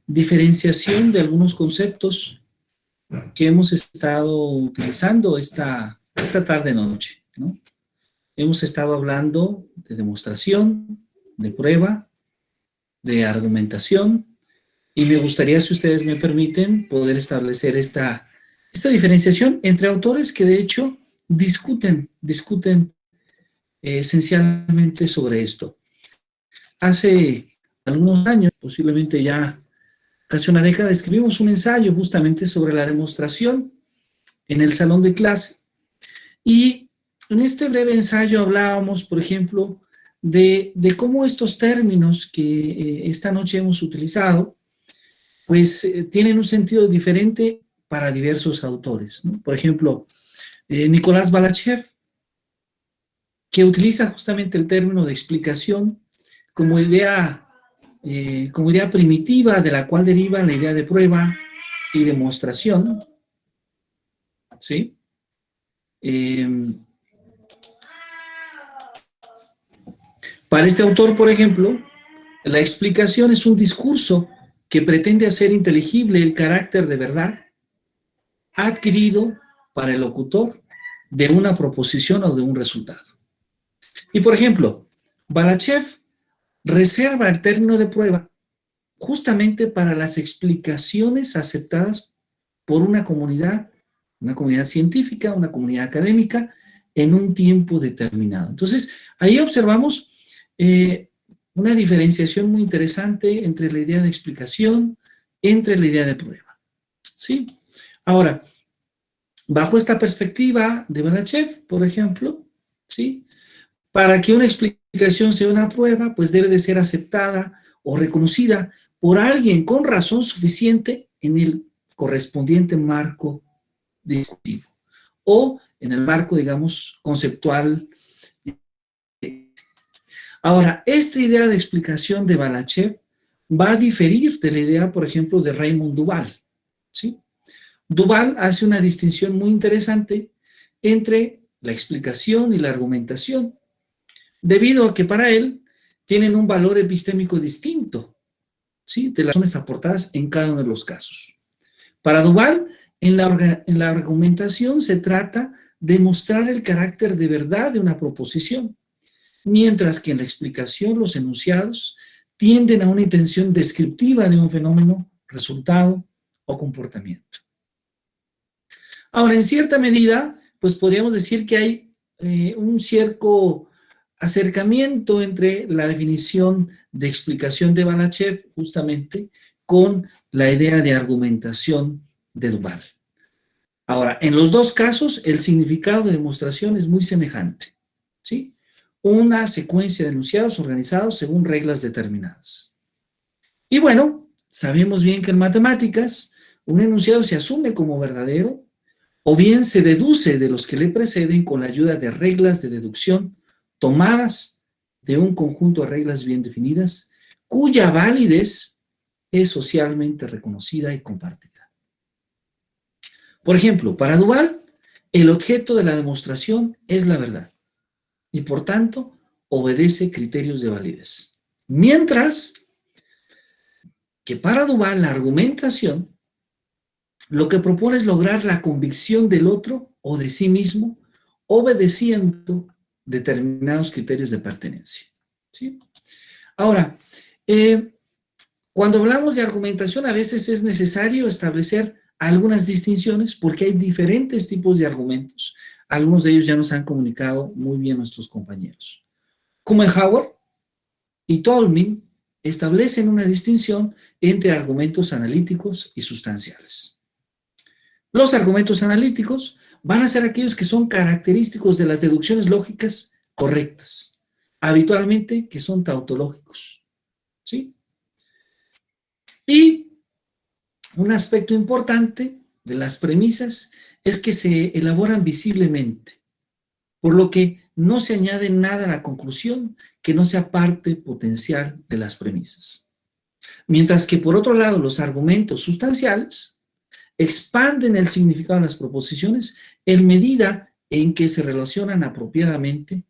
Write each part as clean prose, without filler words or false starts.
diferenciación de algunos conceptos que hemos estado utilizando esta tarde-noche, ¿no? Hemos estado hablando de demostración, de prueba, de argumentación, y me gustaría, si ustedes me permiten, poder establecer esta diferenciación entre autores que de hecho discuten esencialmente sobre esto. Hace algunos años, posiblemente ya casi una década, escribimos un ensayo justamente sobre la demostración en el salón de clase. Y en este breve ensayo hablábamos, por ejemplo, de cómo estos términos que esta noche hemos utilizado, pues tienen un sentido diferente para diversos autores, ¿no? Por ejemplo, Nicolás Balachev, que utiliza justamente el término de explicación como idea primitiva de la cual deriva la idea de prueba y demostración, ¿sí? Para este autor, por ejemplo, la explicación es un discurso que pretende hacer inteligible el carácter de verdad adquirido para el locutor de una proposición o de un resultado. Y, por ejemplo, Balachev reserva el término de prueba justamente para las explicaciones aceptadas por una comunidad científica, una comunidad académica, en un tiempo determinado. Entonces, ahí observamos una diferenciación muy interesante entre la idea de explicación, entre la idea de prueba, ¿sí? Ahora, bajo esta perspectiva de Balachev, por ejemplo, ¿sí? Para que una explicación sea una prueba, pues debe de ser aceptada o reconocida por alguien con razón suficiente en el correspondiente marco discutivo o en el marco, digamos, conceptual. Ahora, esta idea de explicación de Balachev va a diferir de la idea, por ejemplo, de Raymond Duval, ¿sí? Duval hace una distinción muy interesante entre la explicación y la argumentación, debido a que para él tienen un valor epistémico distinto, ¿sí?, de las razones aportadas en cada uno de los casos. Para Duval, en la argumentación se trata de mostrar el carácter de verdad de una proposición, mientras que en la explicación los enunciados tienden a una intención descriptiva de un fenómeno, resultado o comportamiento. Ahora, en cierta medida, pues podríamos decir que hay un cierto acercamiento entre la definición de explicación de Balachev, justamente, con la idea de argumentación de Duval. Ahora, en los dos casos, el significado de demostración es muy semejante, ¿sí? Una secuencia de enunciados organizados según reglas determinadas. Y bueno, sabemos bien que en matemáticas, un enunciado se asume como verdadero, o bien se deduce de los que le preceden con la ayuda de reglas de deducción tomadas de un conjunto de reglas bien definidas, cuya validez es socialmente reconocida y compartida. Por ejemplo, para Duval, el objeto de la demostración es la verdad y, por tanto, obedece criterios de validez. Mientras que para Duval, la argumentación lo que propone es lograr la convicción del otro o de sí mismo, obedeciendo determinados criterios de pertenencia, ¿sí? Ahora, cuando hablamos de argumentación, a veces es necesario establecer algunas distinciones porque hay diferentes tipos de argumentos. Algunos de ellos ya nos han comunicado muy bien nuestros compañeros. Kumenhauer y Tolmin establecen una distinción entre argumentos analíticos y sustanciales. Los argumentos analíticos van a ser aquellos que son característicos de las deducciones lógicas correctas, habitualmente que son tautológicos, ¿sí? Y un aspecto importante de las premisas es que se elaboran visiblemente, por lo que no se añade nada a la conclusión que no sea parte potencial de las premisas. Mientras que, por otro lado, los argumentos sustanciales expanden el significado de las proposiciones en medida en que se relacionan apropiadamente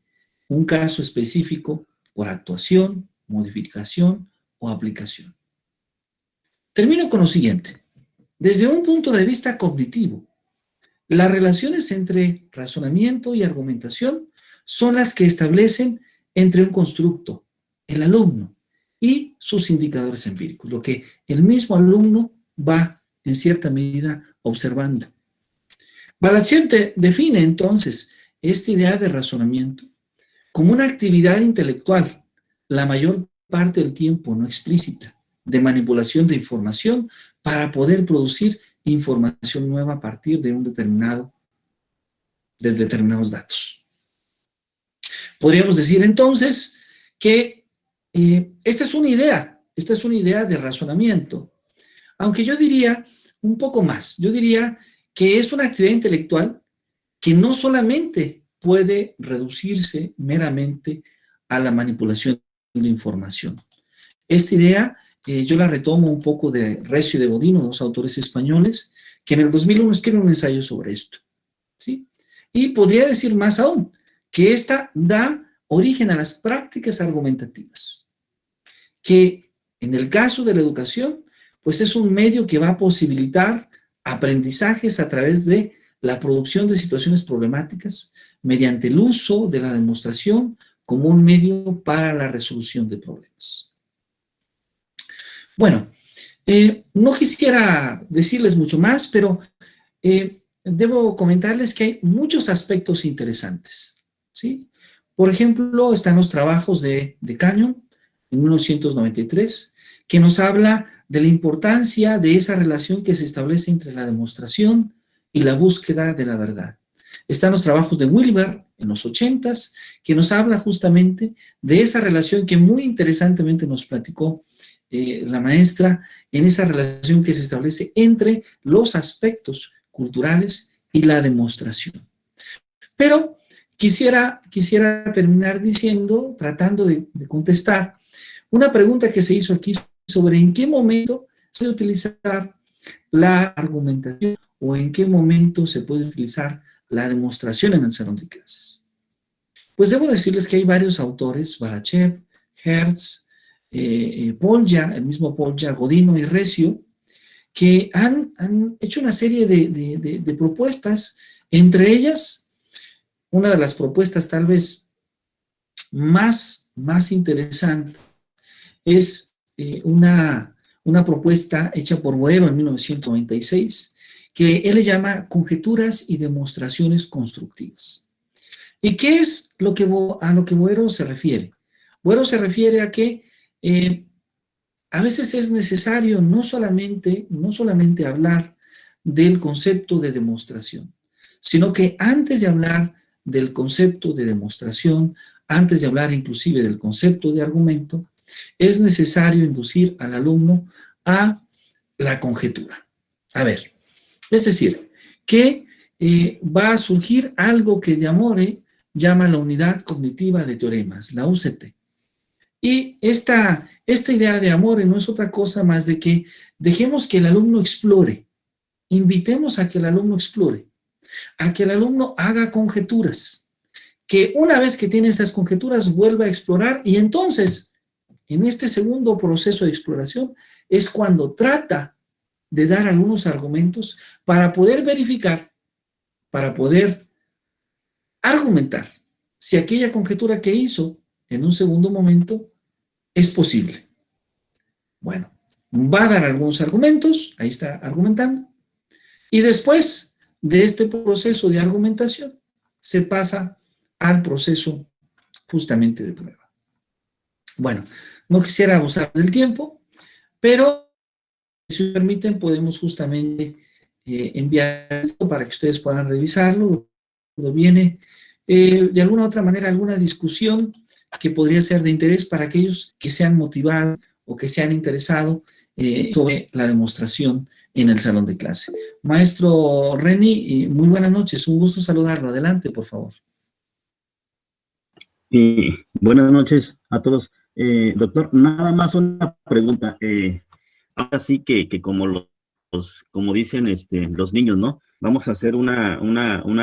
un caso específico por actuación, modificación o aplicación. Termino con lo siguiente. Desde un punto de vista cognitivo, las relaciones entre razonamiento y argumentación son las que establecen entre un constructo, el alumno, y sus indicadores empíricos, lo que el mismo alumno va en cierta medida observando. Balachet define entonces esta idea de razonamiento como una actividad intelectual, la mayor parte del tiempo no explícita, de manipulación de información para poder producir información nueva a partir de determinados datos. Podríamos decir entonces que esta es una idea de razonamiento, aunque yo diría un poco más, yo diría que es una actividad intelectual que no solamente puede reducirse meramente a la manipulación de información. Esta idea yo la retomo un poco de Recio y de Godino, dos autores españoles, que en el 2001 escriben un ensayo sobre esto, ¿sí? Y podría decir más aún, que esta da origen a las prácticas argumentativas, que en el caso de la educación, pues es un medio que va a posibilitar aprendizajes a través de la producción de situaciones problemáticas mediante el uso de la demostración como un medio para la resolución de problemas. Bueno, no quisiera decirles mucho más, pero debo comentarles que hay muchos aspectos interesantes, ¿sí? Por ejemplo, están los trabajos de Canyon en 1993, que nos habla de la importancia de esa relación que se establece entre la demostración y la búsqueda de la verdad. Están los trabajos de Wilber en los 80s, que nos habla justamente de esa relación que muy interesantemente nos platicó la maestra, en esa relación que se establece entre los aspectos culturales y la demostración. Pero quisiera terminar diciendo, tratando de contestar, una pregunta que se hizo aquí sobre en qué momento se puede utilizar la argumentación o en qué momento se puede utilizar la demostración en el salón de clases. Pues debo decirles que hay varios autores, Balachet, Hertz, Polya, el mismo Polya, Godino y Recio, que han hecho una serie de propuestas, entre ellas, una de las propuestas tal vez más interesante es una propuesta hecha por Boero en 1996, que él le llama conjeturas y demostraciones constructivas. ¿Y qué es a lo que Boero se refiere? Boero se refiere a que a veces es necesario no solamente hablar del concepto de demostración, sino que antes de hablar del concepto de demostración, antes de hablar inclusive del concepto de argumento, es necesario inducir al alumno a la conjetura. A ver, es decir, que va a surgir algo que de Amore llama la unidad cognitiva de teoremas, la UCT. Y esta idea de Amore no es otra cosa más de que dejemos que el alumno explore, invitemos a que el alumno explore, a que el alumno haga conjeturas, que una vez que tiene esas conjeturas vuelva a explorar y entonces, en este segundo proceso de exploración, es cuando trata de dar algunos argumentos para poder verificar, para poder argumentar si aquella conjetura que hizo en un segundo momento es posible. Bueno, va a dar algunos argumentos, ahí está argumentando, y después de este proceso de argumentación se pasa al proceso justamente de prueba. Bueno, no quisiera abusar del tiempo, pero si me permiten podemos justamente enviar esto para que ustedes puedan revisarlo. Cuando viene de alguna otra manera alguna discusión que podría ser de interés para aquellos que se han motivado o que se han interesado sobre la demostración en el salón de clase. Maestro Reni, muy buenas noches, un gusto saludarlo. Adelante, por favor. Buenas noches a todos. Doctor, nada más una pregunta. Ahora sí que como como dicen los niños, ¿no? Vamos a hacer una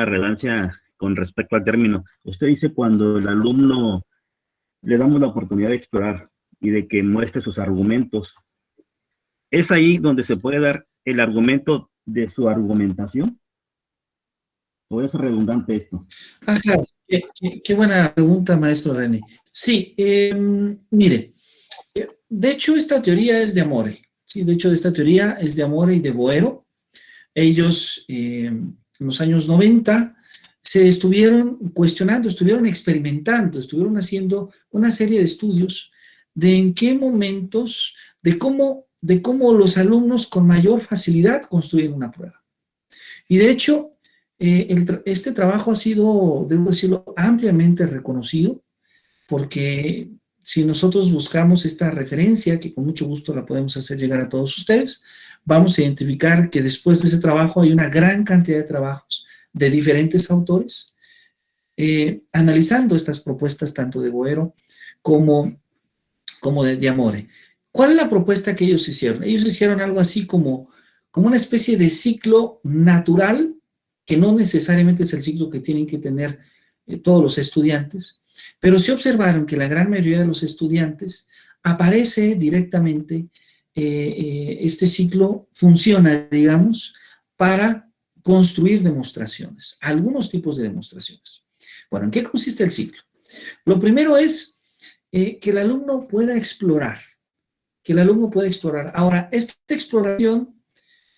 redundancia con respecto al término. Usted dice cuando el alumno le damos la oportunidad de explorar y de que muestre sus argumentos. ¿Es ahí donde se puede dar el argumento de su argumentación? ¿O es redundante esto? Ah, claro. Qué buena pregunta, maestro René. Sí, mire, de hecho esta teoría es de Amore. Sí, de hecho esta teoría es de Amore y de Boero. Ellos en los años 90 se estuvieron cuestionando, estuvieron experimentando, estuvieron haciendo una serie de estudios de en qué momentos, de cómo los alumnos con mayor facilidad construyen una prueba. Y de hecho, este trabajo ha sido, debo decirlo, ampliamente reconocido, porque si nosotros buscamos esta referencia, que con mucho gusto la podemos hacer llegar a todos ustedes, vamos a identificar que después de ese trabajo hay una gran cantidad de trabajos de diferentes autores, analizando estas propuestas tanto de Boero como de Amore. ¿Cuál es la propuesta que ellos hicieron? Ellos hicieron algo así como una especie de ciclo natural, que no necesariamente es el ciclo que tienen que tener todos los estudiantes, pero sí observaron que la gran mayoría de los estudiantes aparece directamente, este ciclo funciona, digamos, para construir demostraciones, algunos tipos de demostraciones. Bueno, ¿en qué consiste el ciclo? Lo primero es que el alumno pueda explorar, que el alumno pueda explorar. Ahora, esta exploración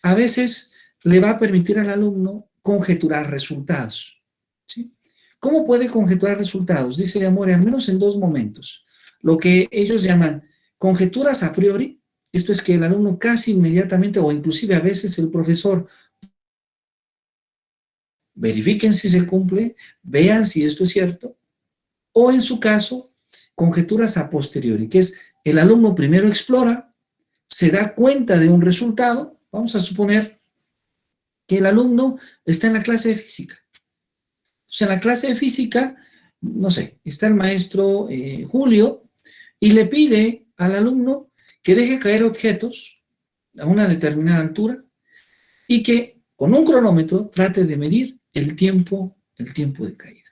a veces le va a permitir al alumno conjeturar resultados, ¿sí? ¿Cómo puede conjeturar resultados? Dice de Amore, al menos en dos momentos. Lo que ellos llaman conjeturas a priori, esto es que el alumno casi inmediatamente, o inclusive a veces el profesor, verifiquen si se cumple, vean si esto es cierto, o en su caso, conjeturas a posteriori, que es el alumno primero explora, se da cuenta de un resultado. Vamos a suponer que el alumno está en la clase de física. Entonces, en la clase de física, no sé, está el maestro Julio y le pide al alumno que deje caer objetos a una determinada altura y que con un cronómetro trate de medir el tiempo de caída.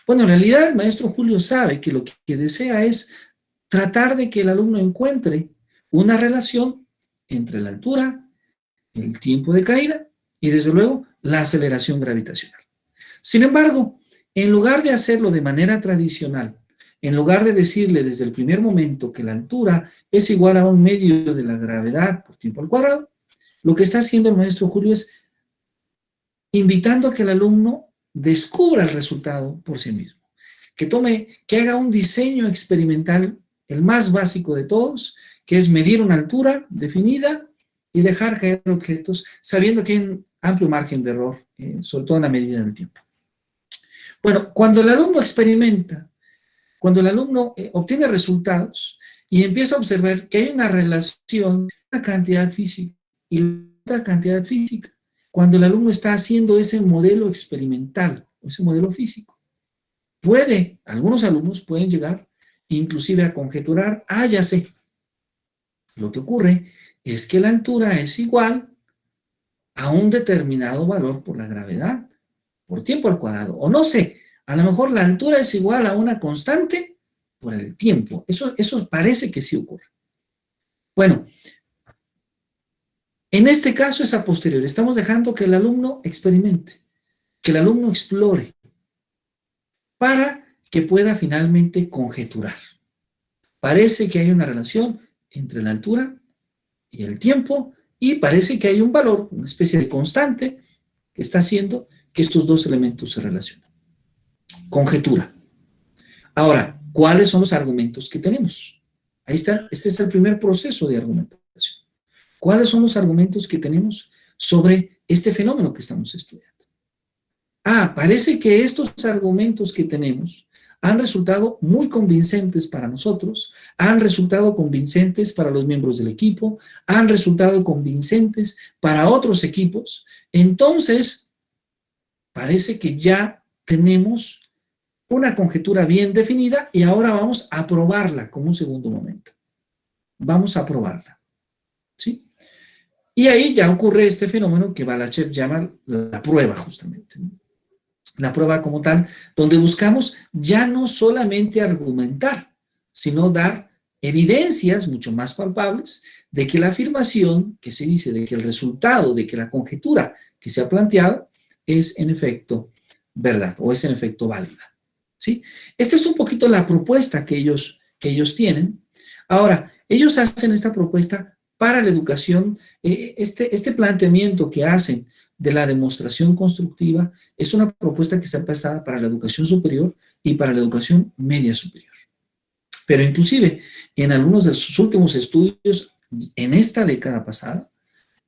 Bueno, en realidad el maestro Julio sabe que lo que desea es tratar de que el alumno encuentre una relación entre la altura, el tiempo de caída y desde luego la aceleración gravitacional. Sin embargo, en lugar de hacerlo de manera tradicional, en lugar de decirle desde el primer momento que la altura es igual a un medio de la gravedad por tiempo al cuadrado, lo que está haciendo el maestro Julio es invitando a que el alumno descubra el resultado por sí mismo, que haga un diseño experimental, el más básico de todos, que es medir una altura definida y dejar caer objetos, sabiendo que hay un amplio margen de error, sobre todo en la medida del tiempo. Bueno, cuando el alumno experimenta, cuando el alumno obtiene resultados y empieza a observar que hay una relación entre una cantidad física y la otra cantidad física, cuando el alumno está haciendo ese modelo experimental, ese modelo físico, algunos alumnos pueden llegar inclusive a conjeturar, ya sé, lo que ocurre es que la altura es igual a un determinado valor por la gravedad, por tiempo al cuadrado, o no sé, a lo mejor la altura es igual a una constante por el tiempo. Eso parece que sí ocurre. Bueno, en este caso es a posteriori. Estamos dejando que el alumno experimente, que el alumno explore, para que pueda finalmente conjeturar. Parece que hay una relación entre la altura y el tiempo, y parece que hay un valor, una especie de constante, que está haciendo que estos dos elementos se relacionen. Conjetura. Ahora, ¿cuáles son los argumentos que tenemos? Ahí está, este es el primer proceso de argumentación. ¿Cuáles son los argumentos que tenemos sobre este fenómeno que estamos estudiando? Parece que estos argumentos que tenemos han resultado muy convincentes para nosotros, han resultado convincentes para los miembros del equipo, han resultado convincentes para otros equipos. Entonces, parece que ya tenemos una conjetura bien definida y ahora vamos a probarla como un segundo momento. Vamos a probarla, ¿sí? Y ahí ya ocurre este fenómeno que Balachev llama la prueba, justamente, ¿no? La prueba como tal, donde buscamos ya no solamente argumentar, sino dar evidencias mucho más palpables de que la afirmación que se dice, de que el resultado, de que la conjetura que se ha planteado es en efecto verdad o es en efecto válida. ¿Sí? Esta es un poquito la propuesta que ellos tienen. Ahora, ellos hacen esta propuesta para la educación, este planteamiento que hacen de la demostración constructiva es una propuesta que está pensada para la educación superior y para la educación media superior. Pero inclusive en algunos de sus últimos estudios en esta década pasada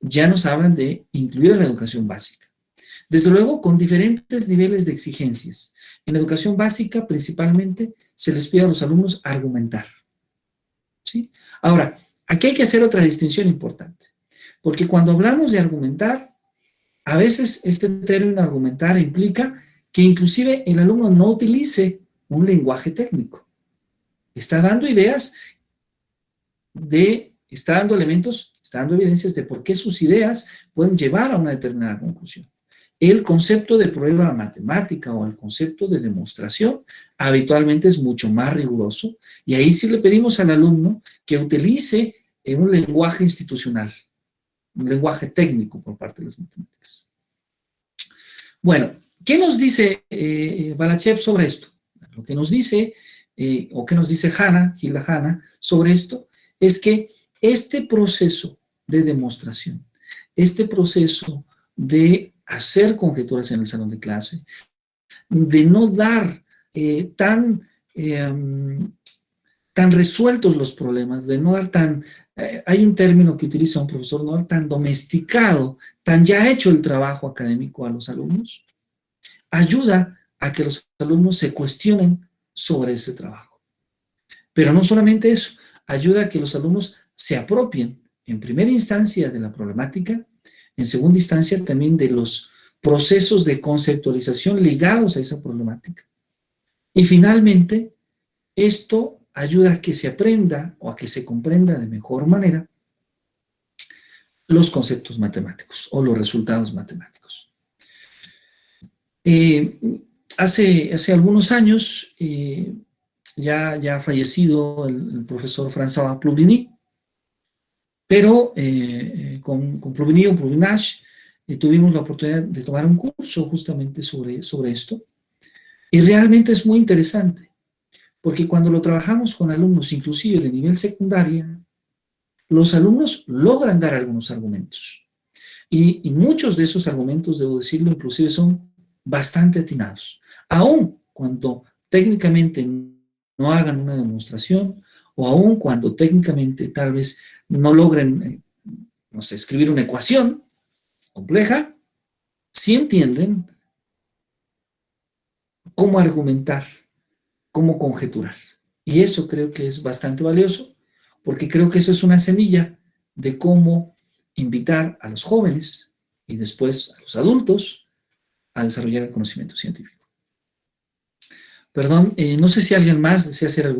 ya nos hablan de incluir a la educación básica. Desde luego con diferentes niveles de exigencias. En educación básica principalmente se les pide a los alumnos argumentar. ¿Sí? Ahora, aquí hay que hacer otra distinción importante, porque cuando hablamos de argumentar, a veces este término argumentar implica que inclusive el alumno no utilice un lenguaje técnico. Está dando ideas está dando elementos, está dando evidencias de por qué sus ideas pueden llevar a una determinada conclusión. El concepto de prueba matemática o el concepto de demostración habitualmente es mucho más riguroso y ahí sí le pedimos al alumno que utilice un lenguaje institucional, un lenguaje técnico por parte de las matemáticas. Bueno, ¿qué nos dice Balachev sobre esto? Lo que nos dice, o que nos dice Gilda Hanna sobre esto, es que este proceso de demostración, este proceso de hacer conjeturas en el salón de clase, de no dar tan resueltos los problemas, de no dar hay un término que utiliza un profesor, no dar tan domesticado, tan ya hecho el trabajo académico a los alumnos, ayuda a que los alumnos se cuestionen sobre ese trabajo. Pero no solamente eso, ayuda a que los alumnos se apropien en primera instancia de la problemática, en segunda instancia también de los procesos de conceptualización ligados a esa problemática. Y finalmente, esto ayuda a que se aprenda o a que se comprenda de mejor manera los conceptos matemáticos o los resultados matemáticos. Hace algunos años, ya fallecido el profesor François Plouvigny, pero con Plouvigny o Plouvinache tuvimos la oportunidad de tomar un curso justamente sobre esto, y realmente es muy interesante, porque cuando lo trabajamos con alumnos, inclusive de nivel secundaria, los alumnos logran dar algunos argumentos, y muchos de esos argumentos, debo decirlo, inclusive son bastante atinados, aun cuando técnicamente no hagan una demostración, o aun cuando técnicamente tal vez no logren, no sé, escribir una ecuación compleja, sí entienden cómo argumentar, cómo conjeturar. Y eso creo que es bastante valioso, porque creo que eso es una semilla de cómo invitar a los jóvenes y después a los adultos a desarrollar el conocimiento científico. Perdón, no sé si alguien más desea hacer algún